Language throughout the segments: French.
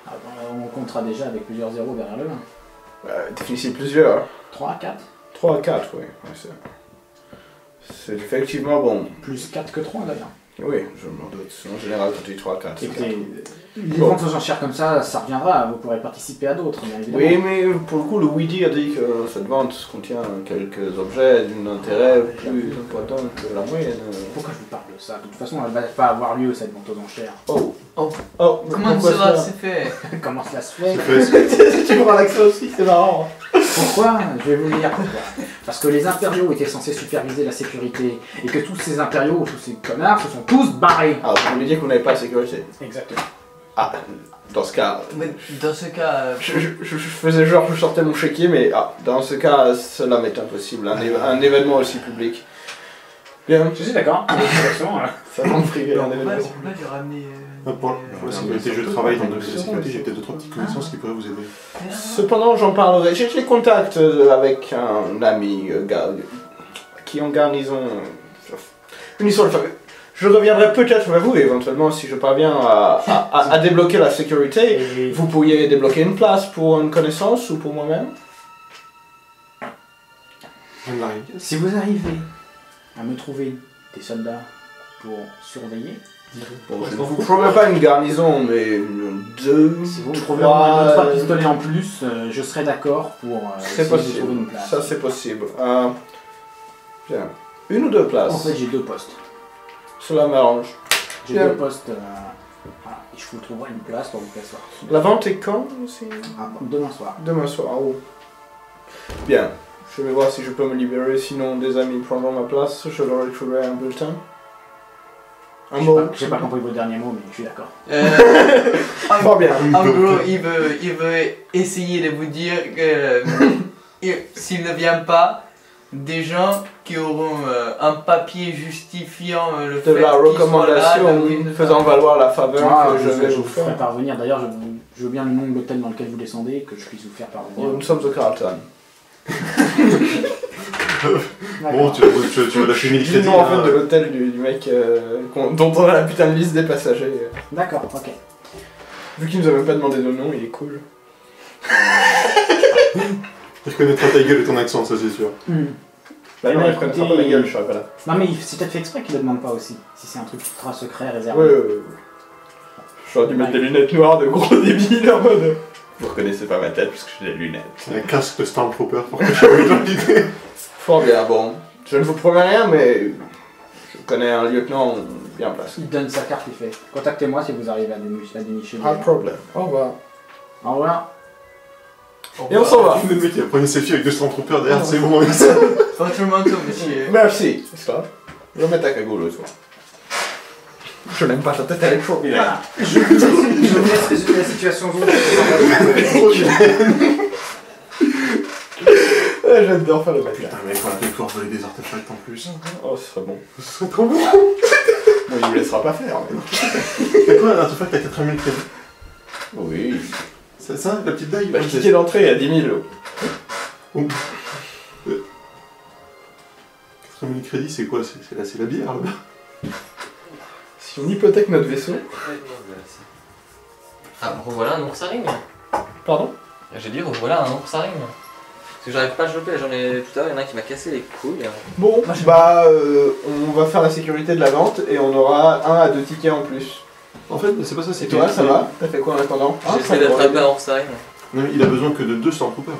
Ah, on comptera déjà avec plusieurs zéros derrière le 1. Définissez plusieurs. 3, 4. 3 à 4, oui. Ouais, c'est effectivement bon. Plus 4 que 3 d'ailleurs. Oui, je m'en doute. En général, quand tu dis 3 à 4. Écoutez, les ventes aux enchères comme ça reviendra. Vous pourrez participer à d'autres, bien évidemment. Oui, mais pour le coup, le Weedy a dit que cette vente contient quelques objets d'un intérêt plus important que la moyenne. Pourquoi je vous parle de ça? De toute façon, elle va pas avoir lieu cette vente aux enchères. Oh, Comment cela s'est fait? Comment cela se fait? Tu prends l'accent aussi, c'est marrant. Pourquoi? Je vais vous dire pourquoi. Parce que les impériaux étaient censés superviser la sécurité et que tous ces impériaux, tous ces connards, se sont tous barrés. Alors, vous voulez dire qu'on n'avait pas la sécurité? Exactement. Ah, dans ce cas... Mais dans ce cas... Je faisais genre, je sortais mon chéquier, mais dans ce cas, cela m'est impossible. Un événement aussi public. Bien. Je suis d'accord. Ça rend privé un Pourquoi événement. j'ai ramené... Pour la sécurité, je travaille dans le domaine de la sécurité, j'ai peut-être 2-3 petites connaissances qui pourraient vous aider. Cependant, j'en parlerai. J'ai les contacts avec un ami qui est en garnison. Une histoire de famille. Je reviendrai peut-être vers vous éventuellement si je parviens à débloquer la sécurité. Et Vous pourriez débloquer une place pour une connaissance ou pour moi-même? si vous arrivez à me trouver des soldats pour surveiller, Bon, je ne vous promets pas une garnison, mais deux, si vous me trouvez au moins 2-3 pistolets en plus, je serai d'accord pour C'est essayer de trouver possible. une place. Ça, c'est possible. Bien. Une ou deux places? En fait, j'ai 2 postes. Cela m'arrange. J'ai Bien. 2 postes. Voilà, et je vous trouverai une place pour vous faire soir. La vente est quand aussi? Demain soir. Demain soir. Oh. Bien. Je vais voir si je peux me libérer, sinon des amis prendront ma place. Je leur écrirai un bulletin. Un mot. J'ai pas compris vos derniers mots, mais je suis d'accord. Fort bien. En gros, il veut essayer de vous dire que s'il ne vient pas, des gens qui auront un papier justifiant le fait De la qu'ils soient là, recommandation donc ils ne faisant valoir la faveur que je vais je vous vous ferai faire. parvenir. D'ailleurs, je veux bien le nom de l'hôtel dans lequel vous descendez, que je puisse vous faire parvenir. Nous sommes au Carlton. Bon, tu vas lâcher 1000 Dis crédits. le nom en fait là. de l'hôtel du mec dont on a la putain de liste des passagers. D'accord, ok. Vu qu'il nous a même pas demandé de nom, il est cool. Il reconnaîtra ta gueule et ton accent, ça c'est sûr. Bah non, Eh ben, il connaîtra pas ma gueule, je serai pas là. Non, mais c'est peut-être fait exprès qu'il le demande pas aussi. Si c'est un truc ultra secret, réservé. Ouais. J'aurais dû mettre des lunettes noires de gros débiles en mode. Vous reconnaissez pas ma tête puisque j'ai des lunettes. Un casque de Stormtrooper pour que je me dans l'idée. Fort bien, bon. Je ne vous promets rien, mais je connais un lieutenant bien placé. Il donne sa carte, il fait contactez-moi si vous arrivez à dénicher. Pas de problème. Au revoir. Au revoir. Et on s'en va. Le mec il a pris ses filles avec 2 Stormtroopers derrière, c'est bon. Votre manteau, monsieur. Merci. C'est ça. Je vais mettre ta cagoule le soir. Je n'aime pas ta tête, elle est trop bien. Voilà. Je vous laisse résumer la situation. J'adore faire le mec. Putain, mec, on a pu pouvoir voler des artefacts en plus. Oh, ce serait bon. Ce serait trop bon. Bon, il me laissera pas faire. Mais... T'as quoi un artefact à 80 000 crédits? Oui. C'est ça, la petite dague? Bah, le ticket d'entrée à 10 000. 80 000 crédits, c'est quoi? C'est la bière là-bas? Si on hypothèque notre vaisseau. Ah, revoilà un oursaring. Pardon? J'ai dit revoilà un oursaring. Parce que j'arrive pas à choper, j'en ai tout à l'heure, il y en a un qui m'a cassé les couilles. Bon, bah, on va faire la sécurité de la vente et on aura 1 à 2 tickets en plus. En fait, c'est pas ça, c'est Et toi, ça va? T'as fait quoi en attendant? J'essaie d'attraper un oursaring. Non, mais il a besoin que de 2 Stormtroopers.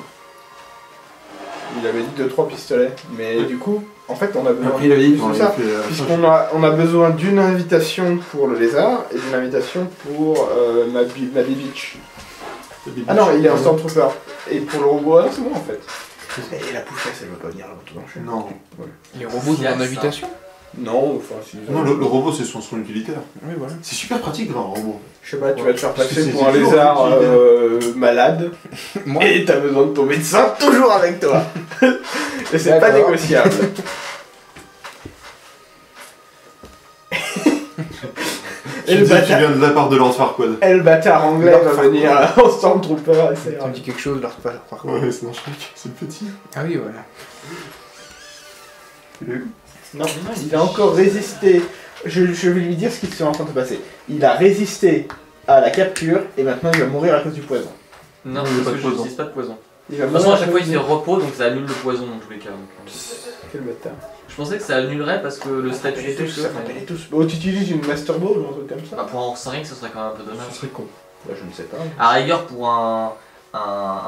Il avait dit 2-3 pistolets. Mais du coup, en fait, on a besoin Après, il avait dit de ça. Puisqu'on a besoin d'une invitation pour le lézard et d'une invitation pour ma Beach. Ah non, il est un Stormtrooper. Et pour le robot, c'est bon en fait. Et la poussesse, elle veut pas venir là tout dans le Non. Les robots Il y a demandent ça. invitation? Non, enfin si. Non, le robot c'est son utilitaire. Oui, voilà. C'est super pratique d'avoir un robot. Je sais pas, tu vas te faire Parce que passer c'est pour un toujours lézard utilitaire. malade. Moi, Et t'as besoin de ton médecin toujours avec toi. Et c'est pas D'accord. négociable. Et Tu le dis que tu bâtard, viens de la part de Lord Farquaad. et le bâtard anglais Lord va Farquaad. venir en Stormtrooper. Et ça ça ira. me dit quelque chose, leur par contre. Ouais, c'est dans Shrek, c'est le petit. Ah oui, voilà. Non, il a encore résisté. Je vais lui dire ce qui s'est en train de se passer. Il a résisté à la capture et maintenant il va mourir à cause du poison. Non, Il y a parce pas que de je poison. n'utilise pas de poison. Il va De toute façon, mourir à chaque fois, il cause fait du- repos, donc ça annule le poison dans tous les cas. donc, Quel bâtard. Je pensais que ça annulerait parce que le statut Rappelez fait tous, que. ça rappelez tous. Bon, tu utilises une Master Ball ou un truc comme Bah, ça? pour un hors 5, ce serait quand même un peu dommage. Ce serait con. Bah, je ne sais pas. À rigueur, pour un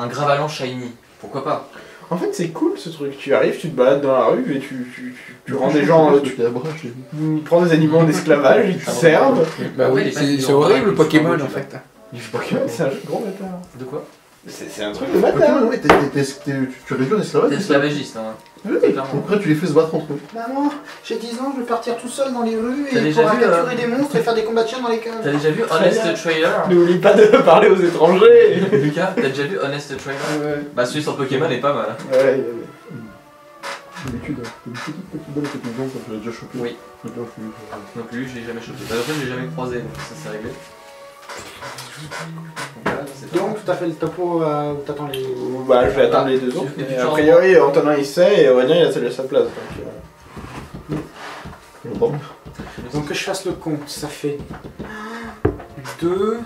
Gravalan Shiny, pourquoi pas? En fait, c'est cool ce truc. Tu arrives, tu te balades dans la rue et tu rends des gens. Tu prends des animaux en esclavage, ils te servent. Bah Après, oui, les c'est pastilles c'est en horrible bas, le Pokémon ils sont en fait. C'est un jeu de gros bâtard. De quoi? C'est un truc de bâtard. Pokémon, oui, tu réduis en esclavage. T'es esclavagiste, hein. Oui. Clairement. Après, tu les fais se battre entre eux. Maman, j'ai 10 ans, je vais partir tout seul dans les rues T'as et déjà pouvoir vu, capturer des monstres et faire des combats de chiens dans les caves. T'as déjà vu Honest Trailer? N'oublie pas de parler aux étrangers. Lucas, t'as déjà vu Honest Trailer? Ouais. Bah, celui sur Pokémon est pas mal. Ouais. D'habitude, une petite bonne petite maison quand tu l'as déjà chopé. Oui. Donc là, je Donc lui, je l'ai jamais chopé. Bah, après, je l'ai jamais croisé, donc ça c'est réglé. Donc, voilà, c'est pas Donc, tu as fait le topo, t'attends les. Bah, je vais attendre les deux autres. Et puis, Mais a genre- priori, Antonin il sait et Aurélien il a celle sa place. Donc, Bon. Donc, que je fasse le compte, ça fait 2,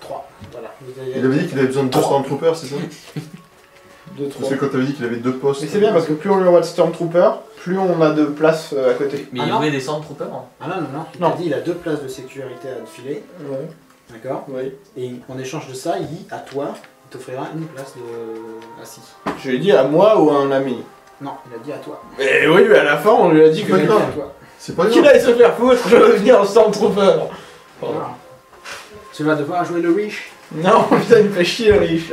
3. Voilà. Il avait dit qu'il avait besoin de 2 Stormtroopers, c'est ça? 2, Parce 3. que quand t'avais dit qu'il avait 2 postes. Mais c'est bien parce que plus on lui envoie de Stormtrooper, plus on a de place à côté. Mais Ah il non. voulait des Stormtroopers. Hein. Ah non, non, non. Il Non. t'a dit il a 2 places de sécurité à te filer. Ouais. D'accord. Oui. Et en échange de ça, il dit à toi, il t'offrira une place de assis. Je lui ai dit à moi ou à un ami. Non, il a dit à toi. Mais oui, mais à la fin on lui a dit que Ouais, Il a dit grave. à toi. C'est pas qu'il grave. allait se faire foutre, je veux venir en Stormtrooper. Voilà. Tu vas devoir jouer le riche. Non, putain, il me fait chier le riche.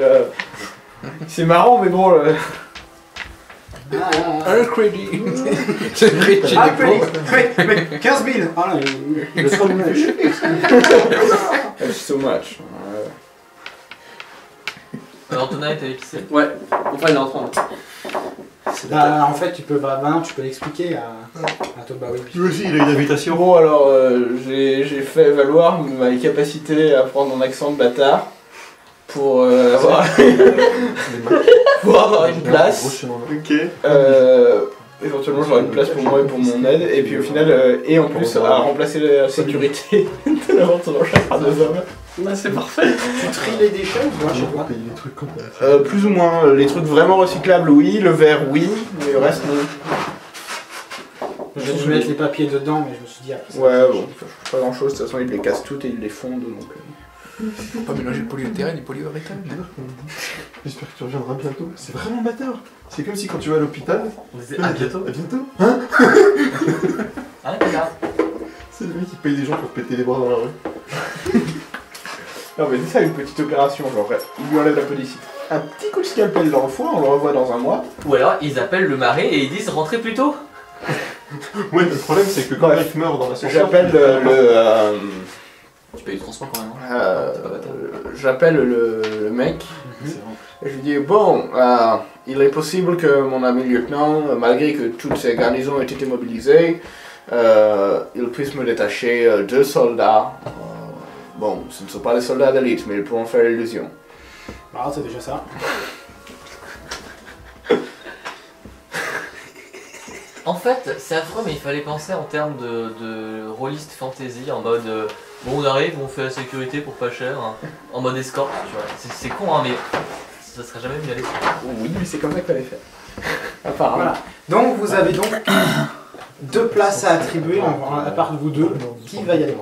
C'est marrant, mais bon. Un crédit. C'est le crédit. Ah, mais 15 000. Ah non, il sera le riche. It's so much. Antonin est allé pisser. Ouais, enfin il est en train. Bah, en fait, tu peux, maintenant, tu peux l'expliquer à toi. Bah oui. Lui aussi, il a une invitation. Bon, alors, j'ai fait valoir ma capacité à prendre un accent de bâtard pour avoir, pour avoir une place. Ok. Éventuellement, j'aurai une place pour moi et pour mon aide. Et puis au final, et en plus, à remplacer la sécurité de la vente aux enchères par 2 hommes. Bah, c'est parfait. Tu tries les déchets ou quoi, chez On va toi? payer les trucs comme ça. Plus ou moins, les trucs vraiment recyclables, oui. Le verre, oui. Mais le reste, non. J'ai dû mettre les papiers dedans, mais je me suis dit après ça. Ouais, bon, pas grand chose. De toute façon, ils les cassent toutes et ils les fondent. Donc, Faut pas mélanger polyuréthane et polyuréthane. J'espère que tu reviendras bientôt. C'est vraiment bâtard. C'est comme si quand tu vas à l'hôpital. On disait à bientôt. À bientôt. Ah, connard. C'est le mec qui paye des gens pour péter les bras dans la rue. Non mais c'est ça une petite opération, genre il lui enlève la pellicite. Un petit coup de scalpel dans le foie, on le revoit dans un mois. Ou alors ils appellent le marais et ils disent rentrez plus tôt. Ouais, le problème c'est que quand le mec meurt dans l'ascenseur. J'appelle Tu payes le transport quand même. Hein. j'appelle le mec C'est vrai. et je lui dis bon, il est possible que mon ami lieutenant, malgré que toutes ces garnisons aient été mobilisées, il puisse me détacher 2 soldats. Bon, ce ne sont pas des soldats d'élite, mais ils pourront faire l'illusion. Ah, c'est déjà ça. En fait, c'est affreux, mais il fallait penser en termes de rôliste fantasy, en mode bon, on arrive, on fait la sécurité pour pas cher, hein, en mode escorte, tu vois. C'est con, hein, mais ça serait jamais mieux aller. Oui, mais c'est comme ça qu'il fallait faire. Apparemment. Voilà. Donc, vous avez donc 2 places à attribuer, à part de vous deux. Qui va y aller?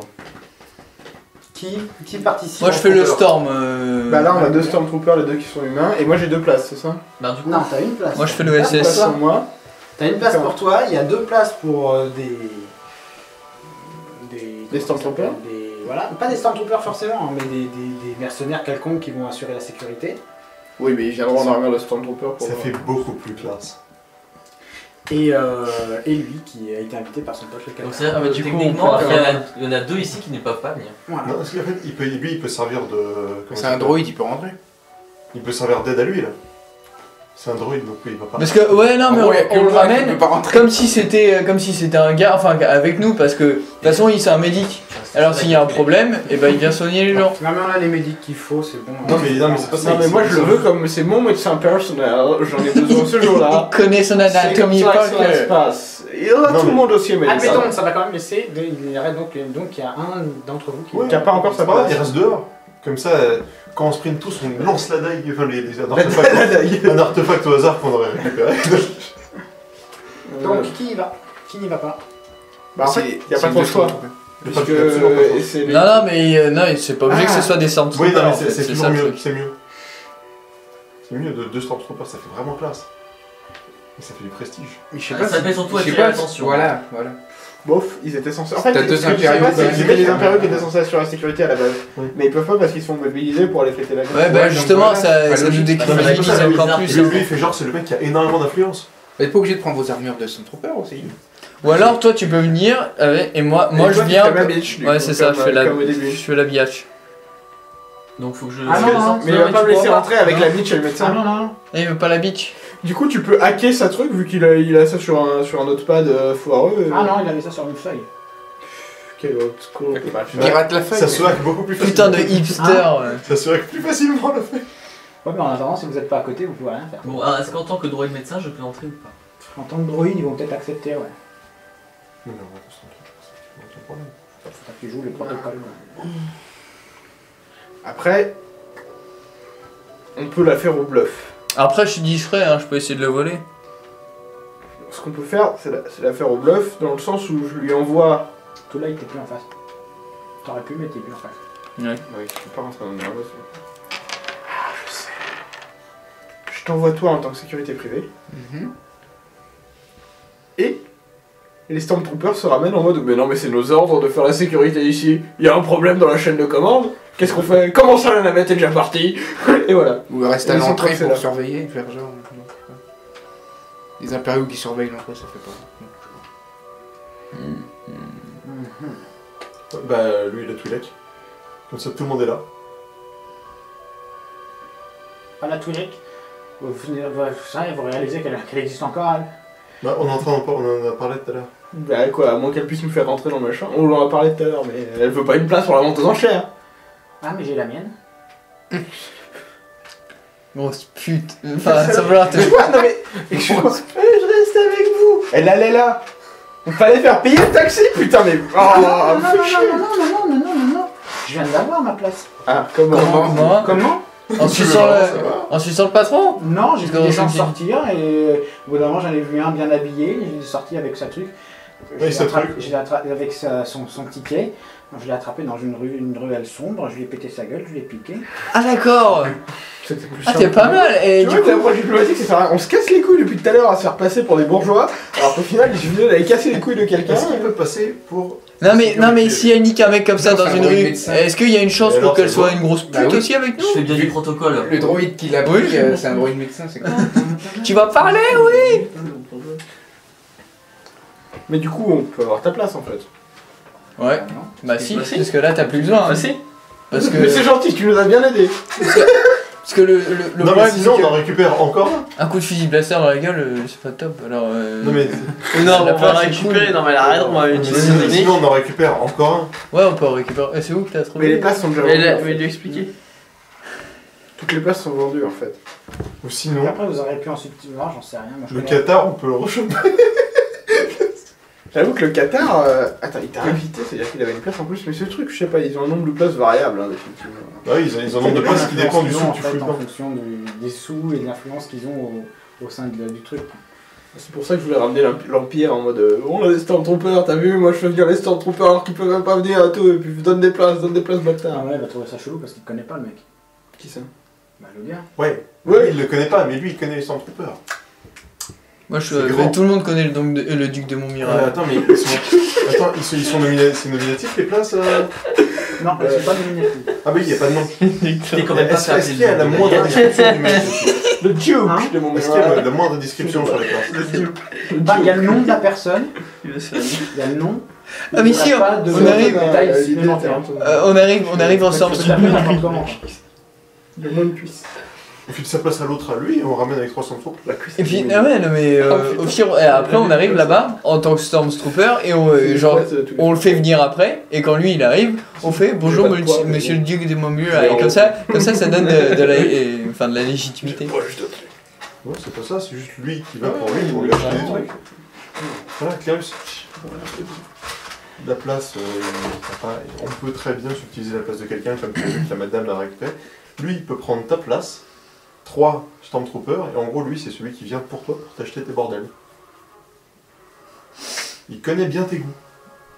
Qui participe? Moi je en fais le Stormtrooper? Storm. Bah là on a 2 Stormtroopers, les 2 qui sont humains, et moi j'ai 2 places, c'est ça? Ben, du coup, Non, t'as une place. Moi je fais le T'as une place SS. pour toi. moi. T'as une place pour toi, il y a 2 places pour Des Stormtroopers? Voilà, pas des Stormtroopers forcément, hein, mais des mercenaires quelconques qui vont assurer la sécurité. Oui, mais ils viendront en armure de Stormtrooper pour... Ça fait beaucoup plus classe. Et lui qui a été invité par son pote le donc canard. c'est Ah, mais du coup, techniquement, on peut il y en a 2 ici qui ne peuvent pas venir. Voilà. Non, parce qu'en fait, lui, il peut servir de. comment C'est ça un s'appelle droïde, il peut rentrer. Il peut servir d'aide à lui, là. C'est un droïde, donc oui, il va pas. Parce que, ouais, non, En mais gros, il y a que on le le mec qui ramène peut pas rentrer. comme si c'était un gars, enfin avec nous, parce que de toute façon, il c'est un médic. Alors s'il y a un problème, et ben il vient soigner les gens. Non mais on a les médics qu'il faut, c'est bon. Non, mais c'est pas ça. Non mais moi je le veux comme c'est mon médecin personnel, j'en ai besoin ce jour-là. Il connaît son anatomie C'est comme ça par que ça se cœur. passe. il en a Non, tout le mais- monde aussi, mais Admettons, ça va quand même laisser. Il y aurait donc il y a un d'entre vous qui. Ouais, Qui a pas encore sa c'est pas grave, place. il reste dehors. Comme ça, quand on sprint tous, on lance la dague, enfin La dague. un artefact au hasard qu'on aurait récupéré. Donc qui y va? Qui n'y va pas? Bah, en fait, il n'y a pas trop de choix. Puisque, Puisque c'est Non, non, mais non, c'est pas obligé que ce soit des oui, Stormtroopers. non, en mais fait, c'est ça toujours le mieux. truc. C'est mieux. C'est mieux de 2 Stormtroopers, ça fait vraiment classe. Et ça fait du prestige. Mais je sais Ça pas si- fait surtout Je sais attirer pas, l'attention. voilà. Bof, ils étaient censés. En fait, T'as ce deux que je sais impériaux, pas, quand c'est même. que c'était les impériaux qui étaient censés assurer la sécurité à la base. Oui. Mais ils peuvent pas parce qu'ils se font mobiliser pour aller fêter la guerre. Ouais, bah Ouais, justement, donc voilà, ça pas nous logique. décriminalise Ah, mais encore c'est plus. bizarre. Lui, il fait genre, c'est le mec qui a énormément d'influence. Vous n'êtes pas obligé de prendre vos armures de Stormtrooper aussi. Ou alors, toi, tu peux venir avec, et moi Et je toi, tu viens. fais ma bitch, du Ouais, coup, c'est ça, comme, je fais la, comme au début. je fais la biatch. Donc faut que je. Ah non, non, Mais il va pas me laisser rentrer avec la bitch et le Ah médecin. non, non. Et il veut pas la bitch. Du coup, tu peux hacker sa truc vu qu'il a ça sur un notepad foireux. Ah non, il avait ça sur une feuille. Quel autre con, on peut pas le faire. Pirate la feuille. Ça se hack beaucoup plus Putain facilement. de hipster. ouais. Ça se hack plus facilement le fait. Ouais, mais en attendant, si vous n'êtes pas à côté, vous pouvez rien faire. Bon, alors, est-ce qu'en tant que droïde médecin, je peux entrer ou pas? En tant que droïde, ils vont peut-être accepter, ouais. Non, mais on va tous rentrer, c'est pas un problème. Faut que tu joues le protocole. quoi. Après, on peut la faire au bluff. Après, je suis discret, hein, je peux essayer de le voler. Ce qu'on peut faire, c'est la faire au bluff dans le sens où je lui envoie. Tout là, il était plus en face. T'aurais pu, mais t'es plus en face. Ouais, je peux pas rentrer dans le nerveux. Ah, je sais. Je t'envoie toi en tant que sécurité privée. Mhm. Et les Stormtroopers se ramènent en mode mais non mais c'est nos ordres de faire la sécurité ici. Il y a un problème dans la chaîne de commande. Qu'est-ce qu'on fait? Comment ça la navette est déjà partie? Et voilà. Ou reste à Ils sont l'entrée coincés pour là. surveiller, faire genre. non, je sais pas. Les impériaux qui surveillent l'entrée, ça fait pas. Bah, lui, il a Twi'lek. Comme ça, tout le monde est là. Pas la Twi'lek. Vous réalisez qu'elle existe encore, elle. Bah, on en a parlé tout à l'heure. Bah quoi, à moins qu'elle puisse nous faire rentrer dans le machin. On en a parlé tout à l'heure, mais elle veut pas une place pour la vente aux enchères. Ah, mais j'ai la mienne. Grosse pute. Enfin, ça va falloir te. Quoi? Non mais. Excuse-moi. Je reste avec vous. Elle allait là. Il fallait faire payer le taxi, putain, mais. Oh, non, non, fais non, chier. non, non, non, non, non, non, non. Je viens d'avoir ma place. Ah, comment? Comment? Comment? En suçant le patron? Non, j'ai vu Comment des ça gens se dit sortir et au bout d'un moment j'en ai vu un bien habillé, il est sorti avec sa truc. Oui, sa truc. Je l'ai attrapé avec son ticket. Je l'ai attrapé dans une ruelle sombre, je lui ai pété sa gueule, je l'ai piqué. Ah d'accord. C'était plus Ah simple. t'es pas mal. Et Tu du vois que coup, l'approche diplomatique, c'est ça. On se casse les couilles depuis tout à l'heure à se faire passer pour des bourgeois, alors qu'au final, il suffisait d'aller casser les couilles de quelqu'un. Est-ce qu'il peut passer pour. non mais si elle nique un mec comme ça Non, dans c'est un une droïde rue, médecin. est-ce qu'il y a une chance Et pour alors, qu'elle c'est soit bon une grosse pute Bah oui. aussi avec Je nous? fais bien du protocole. Le droïde qui l'a Oui. pris, c'est un droïde médecin, c'est quoi? Tu vas parler, oui. Mais du coup, on peut avoir ta place en fait. Ouais. Bah si, Bah si. parce que là t'as plus besoin. hein. si. Parce Mais c'est que gentil, tu nous as bien aidé. parce que le Non, mais problème c'est sinon, on en que récupère encore un. un coup de fusil blaster dans la gueule, c'est pas top. Alors. Non, mais. Non, La on va place, c'est récupérer. cool. Non, mais elle a raison, on va mais utiliser sinon, une technique. on en récupère encore un. Ouais, on peut en récupérer. Et c'est où que t'as trouvé? Mais les places sont déjà Mais vendues. en fait. lui expliquer. Toutes les places sont vendues en fait. Ou Et sinon, après vous aurez pu ensuite voir, j'en sais rien. Moi, je le connais- Qatar, on peut le rechoper. J'avoue que le Qatar. Attends, il t'a invité, c'est-à-dire qu'il avait une place en plus, mais ce truc, je sais pas, ils ont un nombre de places variable, hein, définitivement. Bah oui, ils en ont Ça de dépend places qui dépend du l'influence sou qu'ils que tu ont, en fouilles fait, pas. en fonction des sous et de l'influence qu'ils ont au sein du truc. C'est pour ça que je voulais ramener l'Empire en mode on a les Stormtroopers, t'as vu, moi je fais venir les Stormtroopers alors qu'ils peuvent même pas venir à tout, et puis donne des places, Ah bâtard. ouais, il va trouver ça chelou parce qu'il connaît pas le mec. Qui ça? Bah le gars. Ouais, Ouais. lui, il le connaît pas, mais lui, il connaît les Stormtroopers. Moi je C'est suis. grand. Tout le monde connaît le duc de Montmirail. Attends, mais ils sont. Attends, ils sont c'est nominatif les places Non, c'est pas nominatif. Ah, bah oui, il n'y a pas de nom. T'es quand même pas Est-ce qu'il y a la moindre description du mec aussi Le Duke Hein de mon Est-ce qu'il y a la moindre description sur les places Bah, il y a le nom de la personne, il y a le nom. Ah, mais il y a si, pas de on arrive, détails supplémentaires. on arrive ensemble. Tu peux taper n'importe comment. Le moins de cuisse. On file sa place à l'autre à lui et on ramène avec 300 troupes. La cuisse. Et puis, ah ouais, non, mais au fur, et après on arrive là-bas en tant que Stormtrooper et genre on le fait venir après et quand lui il arrive, on fait bonjour Pas de poids, mais monsieur bon. le duc de Montmirail et comme ça ça donne de la légitimité. Ouais, juste un truc. Non, c'est pas ça, c'est juste lui qui va pour lui, on lui achète des trucs. Voilà, Clarus. La place, on peut très bien subtiliser la place de quelqu'un, comme tu as vu que la madame l'a récupéré. Lui, il peut prendre ta place, 3 Stormtroopers, et en gros, lui, c'est celui qui vient pour toi, pour t'acheter tes bordels. Il connaît bien tes goûts.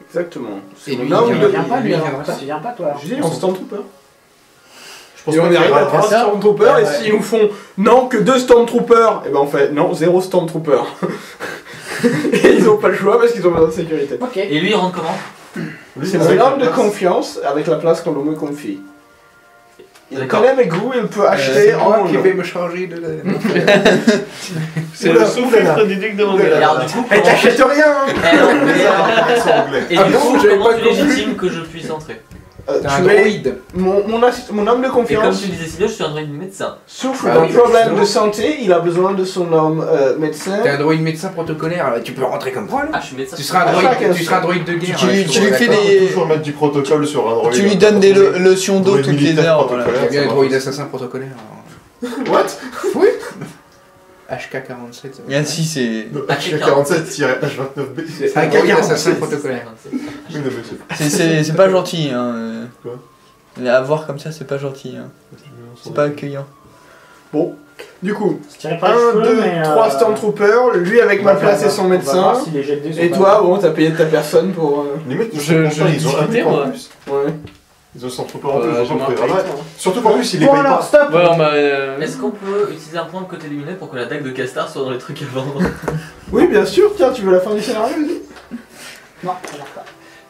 Exactement. Et lui, Non, Il mais vient pas, lui, il vient alors. pas. Toi, tu viens pas, toi. alors. je dis, on Stormtrooper. Je pense Et on pas arrive qu'il y à aura 3 ça. Stormtroopers, et Ouais. s'ils nous font non, que 2 Stormtroopers, et ben on fait non, 0 Stormtrooper. Et ils ont pas le choix parce qu'ils ont besoin de sécurité. Ok. Et lui, il rentre comment? Lui, C'est avec mon la homme de place. confiance avec la place qu'on me confie. Il D'accord. connaît mes goûts, il peut acheter C'est en moi mon qui nom. vais me charger de la... C'est le sous-fifre du duc de Montréal. Alors, du coup, Et t'achètes rien hein. Eh non, mais alors- Accent anglais. Et Ah du bon, coup, j'avais comment pas tu compris. légitimes que je puisse entrer? T'es un Tu es droïde. mon homme de Et comme confiance tu disais si bien, je suis un droïde médecin. souffre Ah d'un oui, problème justement. de santé, il a besoin de son homme médecin. T'es un droïde médecin protocolaire, tu peux rentrer comme ça. Ah, je suis médecin. Tu seras un Ah, droïde, chacun tu seras un droïde de guerre. Tu hein, lui- je tu lui trouve, fais d'accord. On peut des- toujours mettre du protocole sur un droïde. Tu lui donnes des lotions d'eau Droïde toutes les militaire heures. protocolaire. Voilà. Il y a bien un ça droïde va. assassin protocolaire. What HK-47. ça va. Ah si, c'est. HK47-H29B. C'est un droïde assassin protocolaire. Oui, non, mais c'est- C'est pas gentil, hein. Quoi À voir comme ça, c'est pas gentil, hein. C'est pas accueillant. Du coup, Je tirais pas les 1, cheveux, 2, mais, 3 Stormtroopers, lui avec ma place et son On va médecin. voir si les jets de dés sont Et pas toi, bon, t'as payé de ta personne pour. Les mecs, Je ils ont un discutais, truc en moi. plus. Ouais. Ils ont 100 troupes en plus, Je ils ont m'en pas rappelle. pris. Surtout qu'en plus, ils les Bon payent alors, pas. stop. Ouais, on m'a. Est-ce qu'on peut utiliser un point de côté lumineux pour que la dague de Castar soit dans les trucs à vendre? Oui, bien sûr, tiens, tu veux la fin du scénario vas-y. Non, ça marche pas.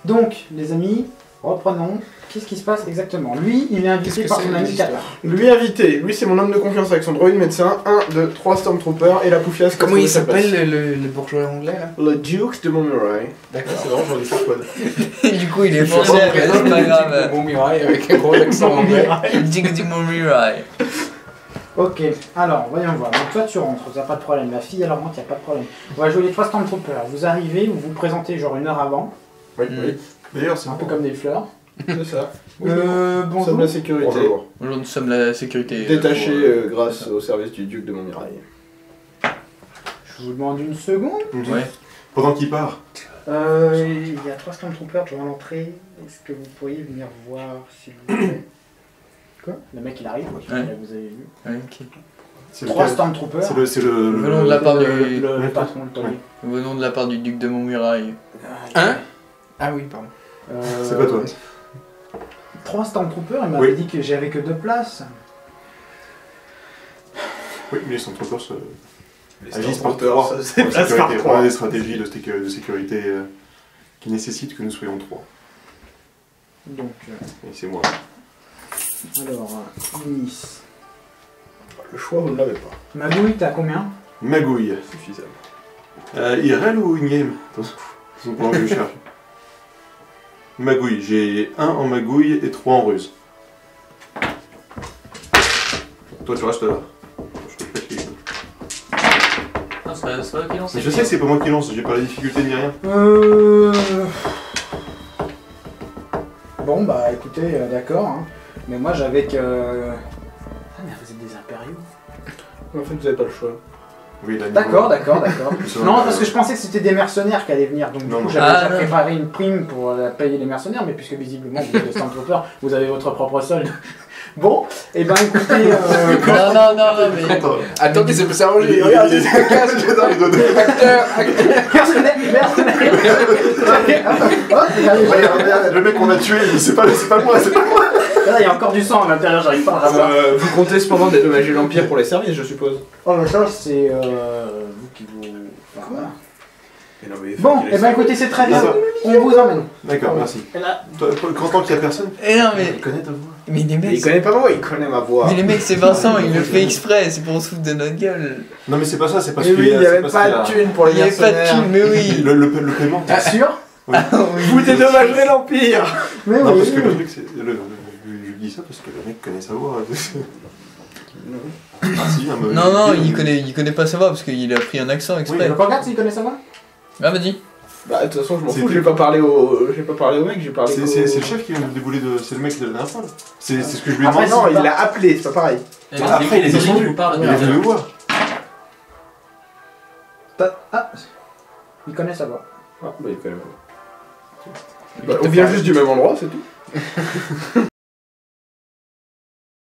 Donc, les amis, reprenons. Qu'est-ce qui se passe exactement? Lui, il est invité Qu'est-ce que par c'est, son ami l'histoire? Qatar. Lui invité, lui c'est mon homme de confiance avec son droïde médecin. 1, 2, 3 Stormtroopers et la poufiasse. qui a Comment trouvé il sa place. s'appelle le bourgeois anglais là? Le Duke de Montmirail. D'accord. C'est vraiment, j'en ai fait quoi. Du coup, il est français, mais c'est pas grave. Bon mirail avec un gros accent anglais. Dig du Montmirail. Ok, alors, voyons voir. Donc toi, tu rentres, t'as pas de problème. La fille, elle rentre, y a pas de problème. On va jouer les 3 Stormtroopers. Vous arrivez, vous vous présentez genre 1 heure avant, Oui, Mm. oui. D'ailleurs, c'est un peu comme des fleurs. C'est ça. Bonjour. Bonjour. la sécurité. Bonjour. Bonjour, nous sommes la sécurité. Détaché pour, grâce au service du Duc de Montmirail. Je vous demande une seconde. Ouais. Pendant qu'il part, Il y a 3 Stormtroopers devant l'entrée. Est-ce que vous pourriez venir voir, s'il vous plaît? Quoi? Le mec, il arrive, vous avez vu. Ouais, ok. c'est 3 lequel Stormtroopers. C'est le. Venons de la part Le du. patron, le taulier. Venons de la part du duc de Montmirail. Hein? Ah oui, pardon. C'est pas toi. 3 Stormtroopers, il m'avait Oui. dit que j'avais que 2 places. Oui, mais ils sont trop peurs. Les Agissent par Stormtroopers, trois. ça, Pour c'est la place sécurité. par On a 3. des stratégies de sécurité qui nécessitent que nous soyons 3. Donc, Et c'est moi. alors, Nice. Le choix, vous ne l'avez pas. Magouille, t'as combien? Magouille. Suffisant. Irel ou in-game Attention, pendant que je cherche. Magouille, j'ai 1 en magouille et 3 en ruse. Toi, tu restes là. Je te pète les gueules. Non, c'est pas qui lance. Mais je sais que c'est pas moi qui lance, j'ai pas la difficulté ni rien. Bon, bah écoutez, d'accord. Hein. Mais moi j'avais que. Ah, mais vous êtes des impériaux. En fait, vous n'avez pas le choix. Oui, là, D'accord. Nous Non, sommes, parce que je pensais que c'était des mercenaires qui allaient venir. Donc du Non, coup, non. j'avais Ah, déjà non. préparé une prime pour payer les mercenaires, mais puisque visiblement vous êtes des Stormtroopers, vous avez votre propre solde. Bon, et ben écoutez. Non, mais. Attends, Attendez, ça peut s'arranger. il Regarde, il- c'est un casque. il doit donner- Acteur, Mercenaires. Oh, regardez, Regarde, le mec qu'on a tué, c'est pas moi, c'est pas moi. là, il y a encore du sang à l'intérieur, j'arrive pas à ravoir. Vous comptez cependant dédommager l'Empire pour les services, je suppose. Oh, mais ça, c'est vous qui vous. Enfin, voilà. Mais non, mais Bon, et ben écoutez, c'est très bien. Ça. On vous emmène. D'accord, merci. Et là, Toi, tant qu'il y a personne, Eh non, mais. il connaît ta voix. Mais les il mecs. connaît pas moi, il connaît ma voix. Mais les mecs, c'est Vincent, il le fait exprès, c'est pour se foutre de notre gueule. Non, mais c'est pas ça, c'est parce Mais qu'il oui, il n'y avait parce pas qu'il de a- thune pour les Il n'y a pas de mercenaires. thune, mais oui. Le paiement. t'es sûr? Vous dédommagerez l'Empire. Mais Non, oui. parce que le truc, c'est. Je dis ça parce que le mec connaît sa voix. Ah, si, un mauvais Non, idée. il connaît pas sa voix parce qu'il a pris un accent exprès. Donc regarde s'il connaît ça va. Ah, vas-y. Bah, de toute façon, je m'en fous, C'était- j'ai pas parlé au mec, j'ai parlé C'est le chef qui vient de débouler de. C'est le mec de la dernière fois là. C'est ce que je lui ai Après, demandé. Non, c'est il pas- l'a appelé, c'est pas pareil. Eh, Ah, après, il est les descendu. vous parlent Il est venu me voir. Ah. Il connaît sa voix. Ah, bah il connaît pas. Bah, on vient juste du même endroit, c'est tout.